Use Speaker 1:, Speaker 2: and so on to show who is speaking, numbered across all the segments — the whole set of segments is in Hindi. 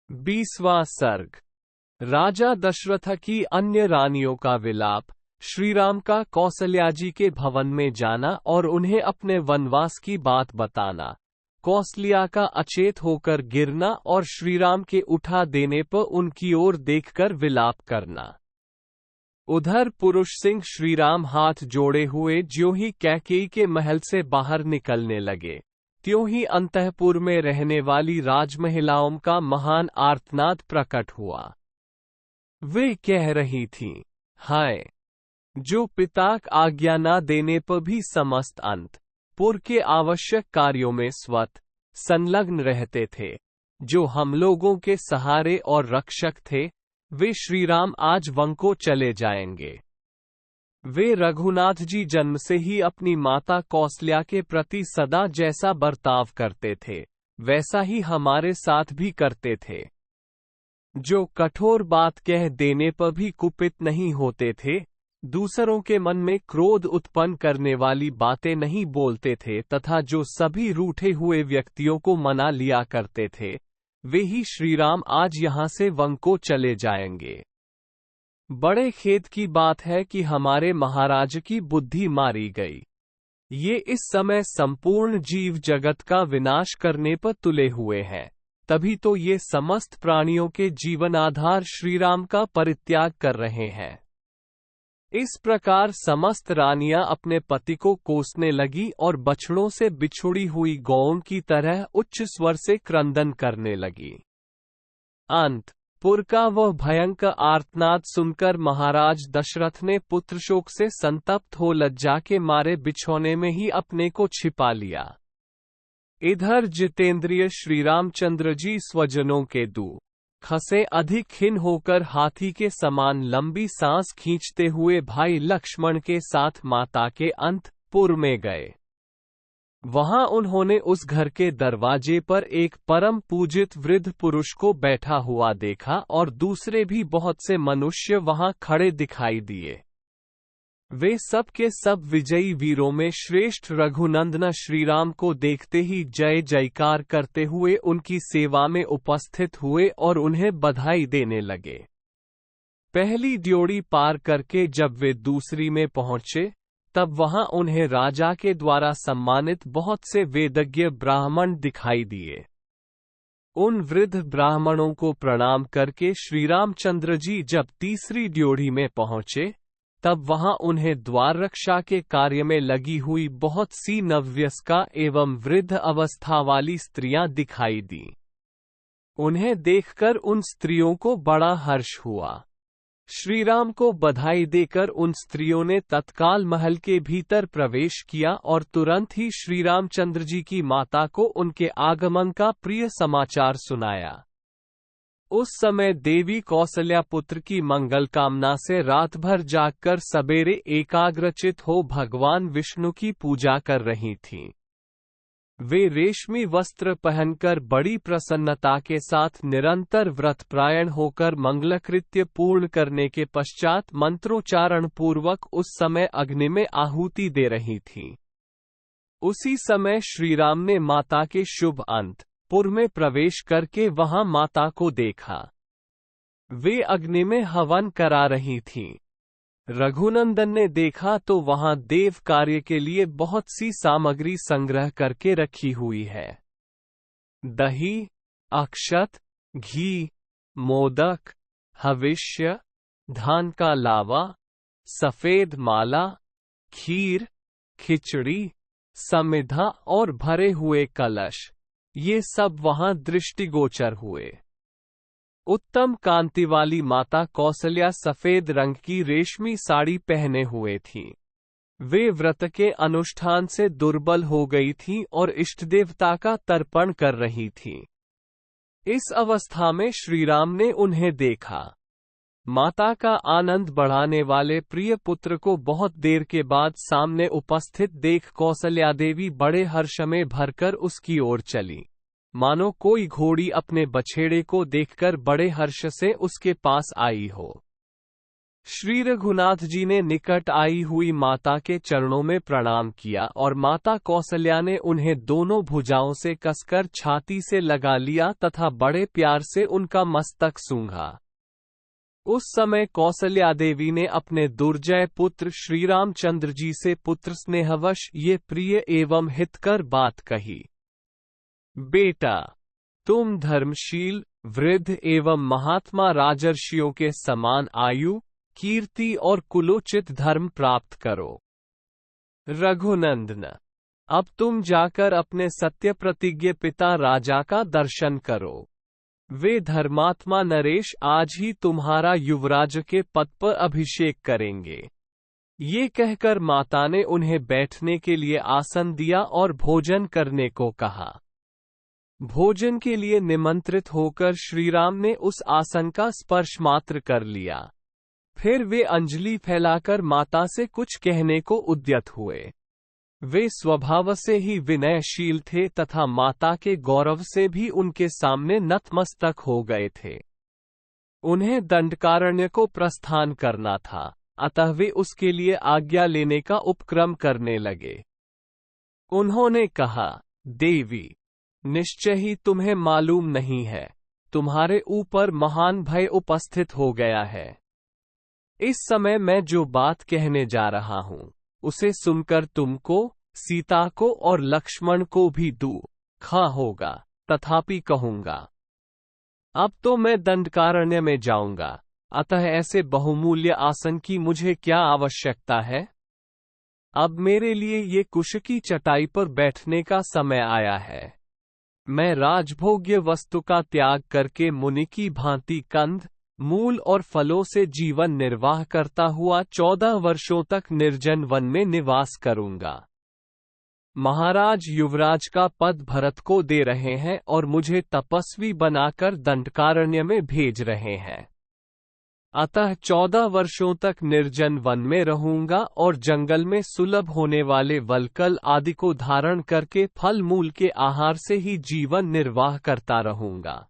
Speaker 1: 20वां सर्ग। राजा दशरथ की अन्य रानियों का विलाप। श्रीराम का कौसल्या जी के भवन में जाना और उन्हें अपने वनवास की बात बताना। कौसल्या का अचेत होकर गिरना और श्रीराम के उठा देने पर उनकी ओर देखकर विलाप करना। उधर पुरुष सिंह श्रीराम हाथ जोड़े हुए ज्यों ही कैकेयी के महल से बाहर निकलने लगे, त्यों ही अंतःपुर में रहने वाली राजमहिलाओं का महान आर्तनाद प्रकट हुआ। वे कह रही थीं, हाय, जो पिताक आज्ञा न देने पर भी समस्त अंतपुर के आवश्यक कार्यों में स्वतः संलग्न रहते थे, जो हम लोगों के सहारे और रक्षक थे, वे श्रीराम आज वंको चले जाएंगे। वे रघुनाथ जी जन्म से ही अपनी माता कौसल्या के प्रति सदा जैसा बर्ताव करते थे, वैसा ही हमारे साथ भी करते थे। जो कठोर बात कह देने पर भी कुपित नहीं होते थे, दूसरों के मन में क्रोध उत्पन्न करने वाली बातें नहीं बोलते थे, तथा जो सभी रूठे हुए व्यक्तियों को मना लिया करते थे, वे ही श्रीराम आज यहाँ से वंको चले जाएंगे। बड़े खेद की बात है कि हमारे महाराज की बुद्धि मारी गई। ये इस समय संपूर्ण जीव जगत का विनाश करने पर तुले हुए हैं, तभी तो ये समस्त प्राणियों के जीवन आधार श्रीराम का परित्याग कर रहे हैं। इस प्रकार समस्त रानियां अपने पति को कोसने लगी और बछड़ों से बिछुड़ी हुई गौओं की तरह उच्च स्वर से क्रंदन करने लगी। अंतपुर का वह भयंकर आर्तनाद सुनकर महाराज दशरथ ने पुत्र शोक से संतप्त हो लज्जा के मारे बिछौने में ही अपने को छिपा लिया। इधर जितेंद्रिय श्रीरामचंद्र जी स्वजनों के दुख से अधिक खिन्न होकर हाथी के समान लंबी सांस खींचते हुए भाई लक्ष्मण के साथ माता के अंतपुर में गए। वहां उन्होंने उस घर के दरवाजे पर एक परम पूजित वृद्ध पुरुष को बैठा हुआ देखा और दूसरे भी बहुत से मनुष्य वहां खड़े दिखाई दिए। वे सब के सब विजयी वीरों में श्रेष्ठ रघुनंदन श्रीराम को देखते ही जय जयकार करते हुए उनकी सेवा में उपस्थित हुए और उन्हें बधाई देने लगे। पहली ड्योढ़ी पार करके जब वे दूसरी में पहुंचे, तब वहां उन्हें राजा के द्वारा सम्मानित बहुत से वेदज्ञ ब्राह्मण दिखाई दिए। उन वृद्ध ब्राह्मणों को प्रणाम करके श्रीरामचंद्र जी जब तीसरी ड्योढ़ी में पहुंचे, तब वहां उन्हें द्वार रक्षा के कार्य में लगी हुई बहुत सी नववयस्का एवं वृद्ध अवस्था वाली स्त्रियां दिखाई दी। उन्हें देखकर उन स्त्रियों को बड़ा हर्ष हुआ। श्रीराम को बधाई देकर उन स्त्रियों ने तत्काल महल के भीतर प्रवेश किया और तुरंत ही श्रीरामचंद्र जी की माता को उनके आगमन का प्रिय समाचार सुनाया। उस समय देवी कौसल्या पुत्र की मंगल कामना से रात भर जागकर सबेरे एकाग्रचित हो भगवान विष्णु की पूजा कर रही थीं। वे रेशमी वस्त्र पहनकर बड़ी प्रसन्नता के साथ निरंतर व्रतपरायण होकर मंगलकृत्य पूर्ण करने के पश्चात मंत्रोच्चारण पूर्वक उस समय अग्नि में आहुति दे रही थीं। उसी समय श्रीराम ने माता के शुभ अंतपुर में प्रवेश करके वहां माता को देखा। वे अग्नि में हवन करा रही थीं। रघुनंदन ने देखा तो वहां देव कार्य के लिए बहुत सी सामग्री संग्रह करके रखी हुई है। दही, अक्षत, घी, मोदक, हविष्य, धान का लावा, सफेद माला, खीर, खिचड़ी, समिधा और भरे हुए कलश, ये सब वहां दृष्टिगोचर हुए। उत्तम कांति वाली माता कौसल्या सफेद रंग की रेशमी साड़ी पहने हुए थीं। वे व्रत के अनुष्ठान से दुर्बल हो गई थीं और इष्टदेवता का तर्पण कर रही थीं। इस अवस्था में श्रीराम ने उन्हें देखा। माता का आनंद बढ़ाने वाले प्रिय पुत्र को बहुत देर के बाद सामने उपस्थित देख कौसल्या देवी बड़े हर्ष में भरकर उसकी ओर चली, मानो कोई घोड़ी अपने बछेड़े को देखकर बड़े हर्ष से उसके पास आई हो। श्री रघुनाथ जी ने निकट आई हुई माता के चरणों में प्रणाम किया और माता कौसल्या ने उन्हें दोनों भुजाओं से कसकर छाती से लगा लिया तथा बड़े प्यार से उनका मस्तक सूंघा। उस समय कौसल्या देवी ने अपने दुर्जय पुत्र श्री रामचंद्र जी से पुत्र स्नेहवश ये प्रिय एवं हितकर बात कही। बेटा, तुम धर्मशील, वृद्ध एवं महात्मा राजर्षियों के समान आयु, कीर्ति और कुलोचित धर्म प्राप्त करो। रघुनंदन, अब तुम जाकर अपने सत्य प्रतिज्ञ पिता राजा का दर्शन करो। वे धर्मात्मा नरेश आज ही तुम्हारा युवराज के पद पर अभिषेक करेंगे। ये कहकर माता ने उन्हें बैठने के लिए आसन दिया और भोजन करने को कहा। भोजन के लिए निमंत्रित होकर श्रीराम ने उस आसन का स्पर्श मात्र कर लिया। फिर वे अंजलि फैलाकर माता से कुछ कहने को उद्यत हुए। वे स्वभाव से ही विनयशील थे तथा माता के गौरव से भी उनके सामने नतमस्तक हो गए थे। उन्हें दंडकारण्य को प्रस्थान करना था, अतः वे उसके लिए आज्ञा लेने का उपक्रम करने लगे। उन्होंने कहा, देवी, निश्चय ही तुम्हें मालूम नहीं है, तुम्हारे ऊपर महान भय उपस्थित हो गया है। इस समय मैं जो बात कहने जा रहा हूं, उसे सुनकर तुमको, सीता को और लक्ष्मण को भी दुख होगा, तथापि कहूंगा। अब तो मैं दंडकारण्य में जाऊंगा, अतः ऐसे बहुमूल्य आसन की मुझे क्या आवश्यकता है। अब मेरे लिए ये कुश की चटाई पर बैठने का समय आया है। मैं राजभोग्य वस्तु का त्याग करके मुनि की भांति कंद, मूल और फलों से जीवन निर्वाह करता हुआ 14 वर्षों तक निर्जन वन में निवास करूंगा। महाराज युवराज का पद भरत को दे रहे हैं और मुझे तपस्वी बनाकर दंडकारण्य में भेज रहे हैं। अतः 14 वर्षों तक निर्जन वन में रहूंगा और जंगल में सुलभ होने वाले वलकल आदि को धारण करके फल मूल के आहार से ही जीवन निर्वाह करता रहूंगा।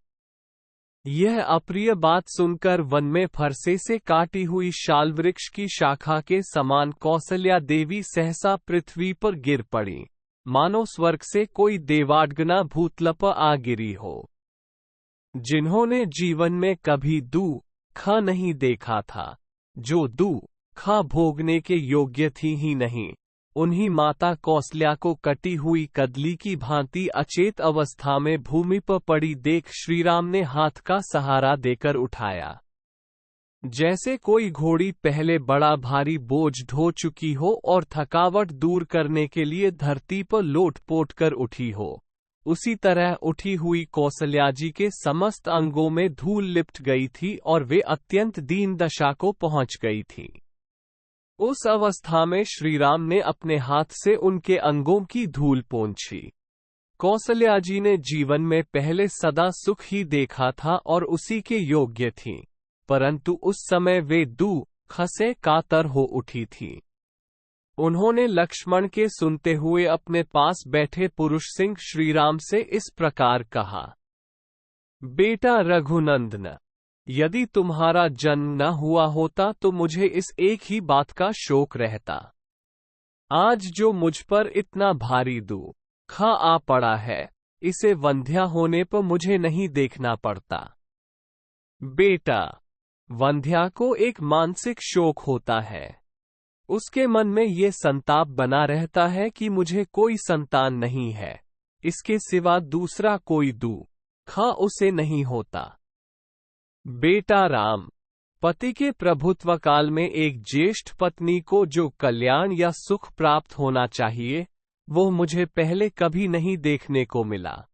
Speaker 1: यह अप्रिय बात सुनकर वन में फरसे से काटी हुई शाल वृक्ष की शाखा के समान कौसल्या देवी सहसा पृथ्वी पर गिर पड़ी, मानो स्वर्ग से कोई देवाडगना भूतलप आ गिरी हो। जिन्होंने जीवन में कभी दुख नहीं देखा था, जो दुख भोगने के योग्य थी ही नहीं, उन्हीं माता कौसल्या को कटी हुई कदली की भांति अचेत अवस्था में भूमि पर पड़ी देख श्रीराम ने हाथ का सहारा देकर उठाया। जैसे कोई घोड़ी पहले बड़ा भारी बोझ ढो चुकी हो और थकावट दूर करने के लिए धरती पर लोट-पोट कर उठी हो, उसी तरह उठी हुई कौसल्या जी के समस्त अंगों में धूल लिपट गई थी और वे अत्यंत दीन दशा को पहुंच गई थी। उस अवस्था में श्रीराम ने अपने हाथ से उनके अंगों की धूल पोंछी। कौसल्या जी ने जीवन में पहले सदा सुख ही देखा था और उसी के योग्य थीं, परंतु उस समय वे दुख से कातर हो उठी थीं। उन्होंने लक्ष्मण के सुनते हुए अपने पास बैठे पुरुष सिंह श्रीराम से इस प्रकार कहा, बेटा रघुनंदन, यदि तुम्हारा जन्म न हुआ होता तो मुझे इस एक ही बात का शोक रहता। आज जो मुझ पर इतना भारी दुख आ पड़ा है, इसे वंध्या होने पर मुझे नहीं देखना पड़ता। बेटा, वंध्या को एक मानसिक शोक होता है। उसके मन में ये संताप बना रहता है कि मुझे कोई संतान नहीं है, इसके सिवा दूसरा कोई दुख उसे नहीं होता। बेटा राम, पति के प्रभुत्व काल में एक ज्येष्ठ पत्नी को जो कल्याण या सुख प्राप्त होना चाहिए, वो मुझे पहले कभी नहीं देखने को मिला।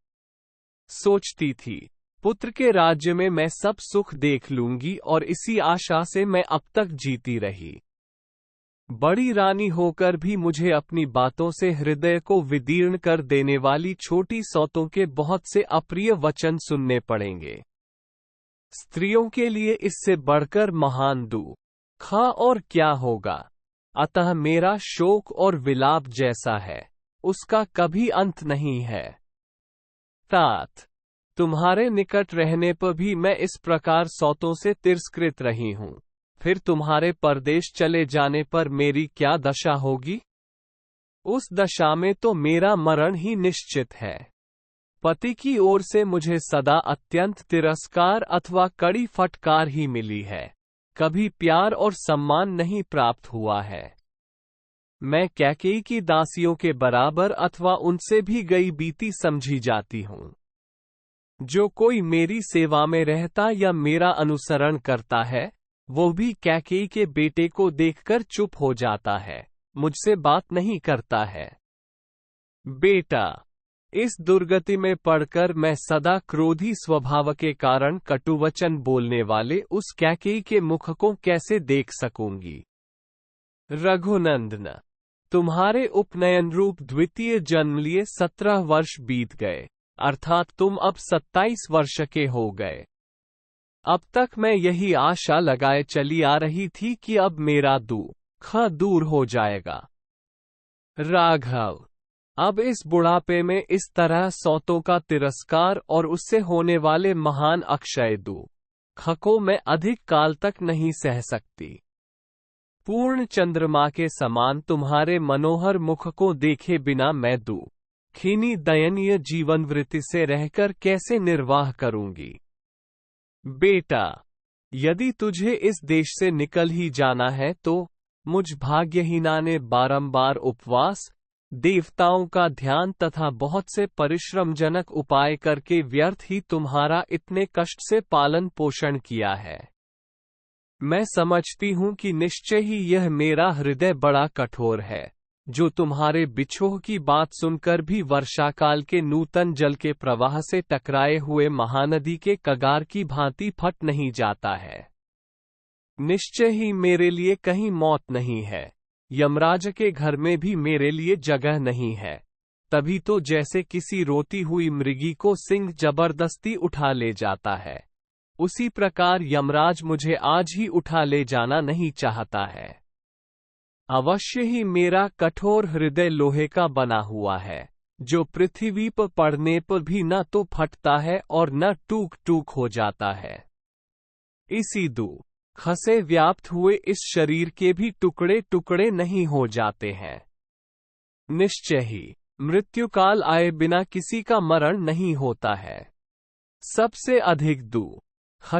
Speaker 1: सोचती थी, पुत्र के राज्य में मैं सब सुख देख लूंगी और इसी आशा से मैं अब तक जीती रही। बड़ी रानी होकर भी मुझे अपनी बातों से हृदय को विदीर्ण कर देने वाली छोटी सौतों के बहुत से अप्रिय वचन सुनने पड़ेंगे। स्त्रियों के लिए इससे बढ़कर महान दुख और क्या होगा। अतः मेरा शोक और विलाप जैसा है, उसका कभी अंत नहीं है। तात, तुम्हारे निकट रहने पर भी मैं इस प्रकार सौतों से तिरस्कृत रही हूं, फिर तुम्हारे परदेश चले जाने पर मेरी क्या दशा होगी? उस दशा में तो मेरा मरण ही निश्चित है। पति की ओर से मुझे सदा अत्यंत तिरस्कार अथवा कड़ी फटकार ही मिली है। कभी प्यार और सम्मान नहीं प्राप्त हुआ है। मैं कैकेयी की दासियों के बराबर अथवा उनसे भी गई बीती समझी जाती हूँ। जो कोई मेरी सेवा में रहता या मेरा अनुसरण करता है, वो भी कैकेयी के बेटे को देखकर चुप हो जाता है, मुझसे बात नहीं करता है। बेटा, इस दुर्गति में पड़कर मैं सदा क्रोधी स्वभाव के कारण कटुवचन बोलने वाले उस कैकेयी के मुख को कैसे देख सकूंगी? रघुनंदन, तुम्हारे उपनयन रूप द्वितीय जन्म लिए 17 वर्ष बीत गए, अर्थात तुम अब 27 वर्ष के हो गए। अब तक मैं यही आशा लगाए चली आ रही थी कि अब मेरा दुख दूर हो जाएगा। राघव, अब इस बुढ़ापे में इस तरह सौतों का तिरस्कार और उससे होने वाले महान अक्षय दुख को मैं अधिक काल तक नहीं सह सकती। पूर्ण चंद्रमा के समान तुम्हारे मनोहर मुख को देखे बिना मैं दुखीनी दयनीय जीवन वृत्ति से रहकर कैसे निर्वाह करूंगी? बेटा, यदि तुझे इस देश से निकल ही जाना है तो मुझ भाग्यहीना ने बारंबार उपवास, देवताओं का ध्यान तथा बहुत से परिश्रमजनक उपाय करके व्यर्थ ही तुम्हारा इतने कष्ट से पालन पोषण किया है। मैं समझती हूँ कि निश्चय ही यह मेरा हृदय बड़ा कठोर है, जो तुम्हारे बिछोह की बात सुनकर भी वर्षाकाल के नूतन जल के प्रवाह से टकराए हुए महानदी के कगार की भांति फट नहीं जाता है। निश्चय ही मेरे लिए कहीं मौत नहीं है, यमराज के घर में भी मेरे लिए जगह नहीं है। तभी तो जैसे किसी रोती हुई मृगी को सिंह जबरदस्ती उठा ले जाता है, उसी प्रकार यमराज मुझे आज ही उठा ले जाना नहीं चाहता है। अवश्य ही मेरा कठोर हृदय लोहे का बना हुआ है, जो पृथ्वी पर पड़ने पर भी न तो फटता है और न टूक टूक हो जाता है। इसी दुख से व्याप्त हुए इस शरीर के भी टुकड़े टुकड़े नहीं हो जाते हैं। निश्चय ही मृत्युकाल आए बिना किसी का मरण नहीं होता है। सबसे अधिक दुख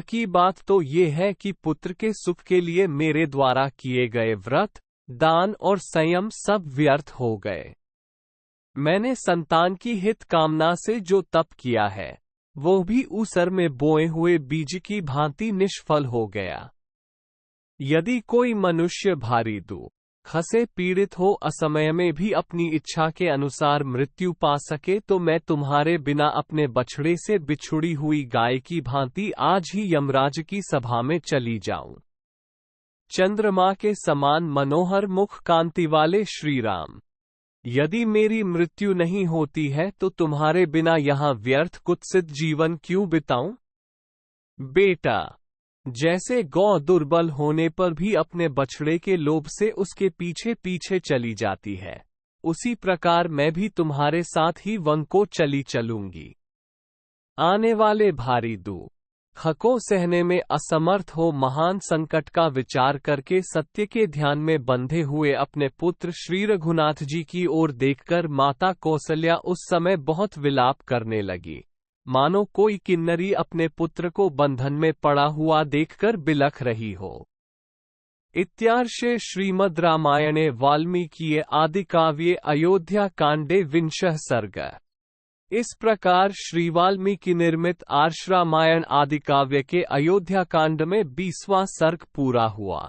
Speaker 1: की बात तो ये है कि पुत्र के सुख के लिए मेरे द्वारा किए गए व्रत, दान और संयम सब व्यर्थ हो गए। मैंने संतान की हित कामना से जो तप किया है, वो भी ऊसर में बोए हुए बीज की भांति निष्फल हो गया। यदि कोई मनुष्य भारी दुख से पीड़ित हो असमय में भी अपनी इच्छा के अनुसार मृत्यु पा सके, तो मैं तुम्हारे बिना अपने बछड़े से बिछुड़ी हुई गाय की भांति आज ही यमराज की सभा में चली जाऊं। चंद्रमा के समान मनोहर मुख कांति वाले श्री राम, यदि मेरी मृत्यु नहीं होती है तो तुम्हारे बिना यहाँ व्यर्थ कुत्सित जीवन क्यों बिताऊं? बेटा, जैसे गौ दुर्बल होने पर भी अपने बछड़े के लोभ से उसके पीछे पीछे चली जाती है, उसी प्रकार मैं भी तुम्हारे साथ ही वन को चली चलूंगी। आने वाले भारी दुख को सहने में असमर्थ हो महान संकट का विचार करके सत्य के ध्यान में बंधे हुए अपने पुत्र श्री रघुनाथ जी की ओर देखकर माता कौसल्या उस समय बहुत विलाप करने लगी, मानो कोई किन्नरी अपने पुत्र को बंधन में पड़ा हुआ देखकर बिलख रही हो। इत्यार्षे श्रीमद् रामायणे वाल्मीकीये आदिकाव्ये अयोध्या कांडे 20 सर्ग। इस प्रकार श्री वाल्मीकि निर्मित आर्ष रामायण आदिकाव्य के अयोध्या कांड में 20वां सर्ग पूरा हुआ।